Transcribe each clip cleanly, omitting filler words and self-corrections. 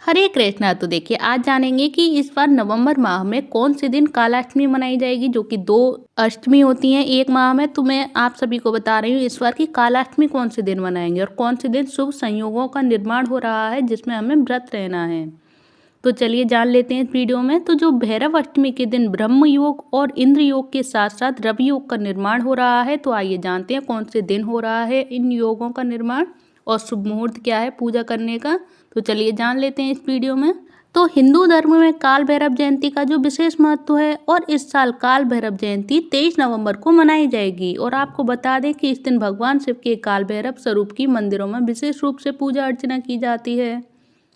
हरे कृष्णा। तो देखिए आज जानेंगे कि इस बार नवंबर माह में कौन से दिन कालाष्टमी मनाई जाएगी, जो कि 2 अष्टमी होती हैं एक माह में। तो मैं आप सभी को बता रही हूँ इस बार की कालाष्टमी कौन से दिन मनाएंगे और कौन से दिन शुभ संयोगों का निर्माण हो रहा है जिसमें हमें व्रत रहना है। तो चलिए जान लेते हैं इस वीडियो में। तो जो भैरव अष्टमी के दिन ब्रह्म योग और इंद्र योग के साथ साथ रवि योग का निर्माण हो रहा है। तो आइए जानते हैं कौन से दिन हो रहा है इन योगों का निर्माण और शुभ मुहूर्त क्या है पूजा करने का। तो चलिए जान लेते हैं इस वीडियो में। तो हिंदू धर्म में काल भैरव जयंती का जो विशेष महत्व है और इस साल काल भैरव जयंती 23 नवंबर को मनाई जाएगी। और आपको बता दें कि इस दिन भगवान शिव के काल भैरव स्वरूप की मंदिरों में विशेष रूप से पूजा अर्चना की जाती है।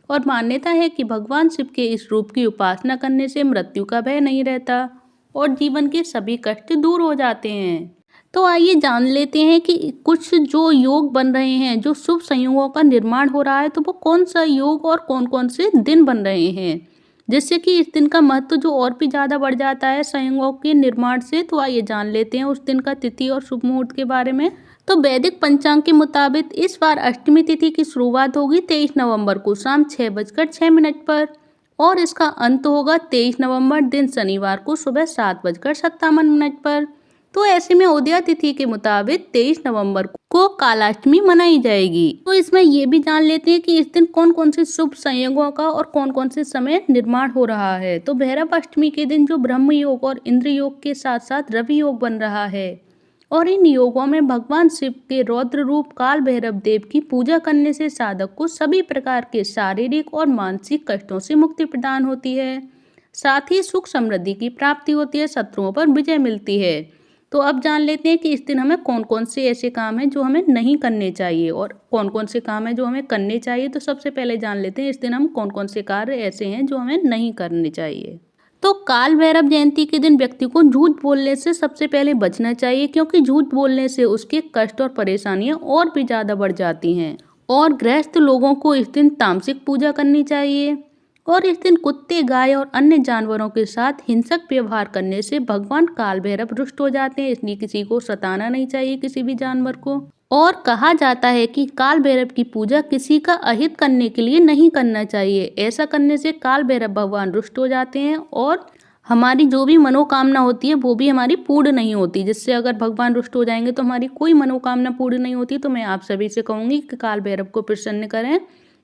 और मान्यता है कि भगवान शिव के इस रूप की उपासना करने से मृत्यु का भय नहीं रहता और जीवन के सभी कष्ट दूर हो जाते हैं। तो आइए जान लेते हैं कि कुछ जो योग बन रहे हैं, जो शुभ संयोगों का निर्माण हो रहा है, तो वो कौन सा योग और कौन कौन से दिन बन रहे हैं, जिससे कि इस दिन का महत्व जो और भी ज़्यादा बढ़ जाता है संयोगों के निर्माण से। तो आइए जान लेते हैं उस दिन का तिथि और शुभ मुहूर्त के बारे में। तो वैदिक पंचांग के मुताबिक इस बार अष्टमी तिथि की शुरुआत होगी 23 नवंबर को शाम 6:06 पर और इसका अंत होगा 23 नवंबर दिन शनिवार को सुबह 7:57 पर। तो ऐसे में उदया तिथि के मुताबिक 23 नवंबर को कालाष्टमी मनाई जाएगी। तो इसमें ये भी जान लेते हैं कि इस दिन कौन कौन से शुभ संयोगों का और कौन कौन से समय निर्माण हो रहा है। तो भैरव अष्टमी के दिन जो ब्रह्म योग और इंद्र योग के साथ साथ रवि योग बन रहा है और इन योगों में भगवान शिव के रौद्र रूप काल भैरव देव की पूजा करने से साधक को सभी प्रकार के शारीरिक और मानसिक कष्टों से मुक्ति प्रदान होती है। साथ ही सुख समृद्धि की प्राप्ति होती है, शत्रुओं पर विजय मिलती है। तो अब जान लेते हैं कि इस दिन हमें कौन कौन से ऐसे काम हैं जो हमें नहीं करने चाहिए और कौन कौन से काम हैं जो हमें करने चाहिए। तो सबसे पहले जान लेते हैं इस दिन हम कौन कौन से कार्य ऐसे हैं जो हमें नहीं करने चाहिए। तो काल भैरव जयंती के दिन व्यक्ति को झूठ बोलने से सबसे पहले बचना चाहिए, क्योंकि झूठ बोलने से उसके कष्ट और परेशानियां और भी ज़्यादा बढ़ जाती हैं। और गृहस्थ लोगों को इस दिन तामसिक पूजा करनी चाहिए और इस दिन कुत्ते, गाय और अन्य जानवरों के साथ हिंसक व्यवहार करने से भगवान काल भैरव रुष्ट हो जाते हैं, इसलिए किसी को सताना नहीं चाहिए, किसी भी जानवर को। और कहा जाता है कि काल भैरव की पूजा किसी का अहित करने के लिए नहीं करना चाहिए। ऐसा करने से काल भैरव भगवान रुष्ट हो जाते हैं और हमारी जो भी मनोकामना होती है वो भी हमारी पूर्ण नहीं होती। जिससे अगर भगवान रुष्ट हो जाएंगे तो हमारी कोई मनोकामना पूर्ण नहीं होती। तो मैं आप सभी से कहूँगी कि काल भैरव को प्रसन्न करें।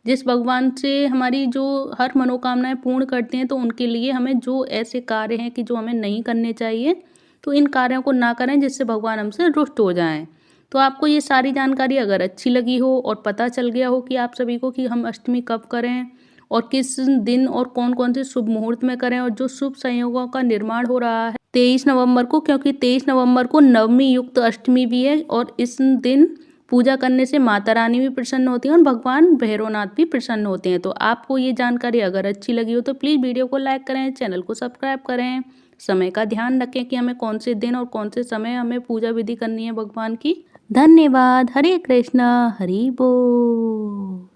जिस भगवान से हमारी जो हर मनोकामनाएं पूर्ण करते हैं, तो उनके लिए हमें जो ऐसे कार्य हैं कि जो हमें नहीं करने चाहिए, तो इन कार्यों को ना करें जिससे भगवान हमसे रुष्ट हो जाएं। तो आपको ये सारी जानकारी अगर अच्छी लगी हो और पता चल गया हो कि आप सभी को कि हम अष्टमी कब करें और किस दिन और कौन कौन से शुभ मुहूर्त में करें और जो शुभ संयोगों का निर्माण हो रहा है 23 नवंबर को, क्योंकि 23 नवंबर को नवमी युक्त अष्टमी भी है और इस दिन पूजा करने से माता रानी भी प्रसन्न होती हैं और भगवान भैरवनाथ भी प्रसन्न होते हैं। तो आपको ये जानकारी अगर अच्छी लगी हो तो प्लीज़ वीडियो को लाइक करें, चैनल को सब्सक्राइब करें। समय का ध्यान रखें कि हमें कौन से दिन और कौन से समय हमें पूजा विधि करनी है भगवान की। धन्यवाद। हरे कृष्णा। हरि बोल।